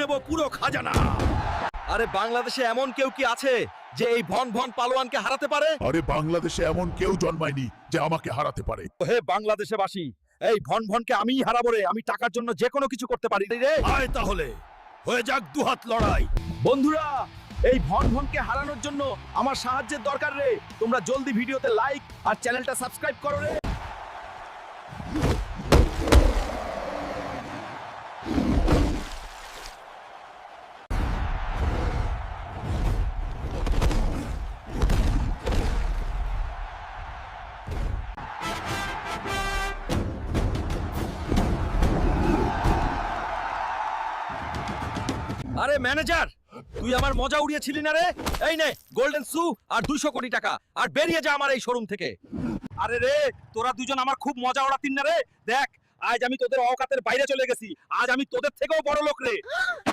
দেব পুরো খাজানা। আরে বাংলাদেশে এমন কেউ কি আছে যে এই ভন ভন পালোয়ানকে হারাতে পারে? আরে বাংলাদেশে এমন কেউ জন্মায়নি যে আমাকে হারাতে পারে। হে বাংলাদেশবাসী, এই ভন ভনকে আমিই হারাবো রে। আমি টাকার জন্য যে কোনো কিছু করতে পারি রে। আয় তাহলে হয়ে যাক দুহাত লড়াই। বন্ধুরা, এই ভন ভনকে হারানোর জন্য আমার সাহায্যের দরকার রে। তোমরা জলদি ভিডিওতে লাইক আর চ্যানেলটা সাবস্ক্রাইব করো রে। আরে ম্যানেজার, তুই আমার মজা উড়িয়েছিলি না রে? এই নে গোল্ডেন সু আর 200 কোটি টাকা, আর বেরিয়ে যা আমার এই শোরুম থেকে। আরে রে, তোরা দুজন আমার খুব মজা ওড়াতিন না রে। দেখ, আজ আমি তোদের অকাতের বাইরে চলে গেছি। আজ আমি তোদের থেকেও বড় লোক রে।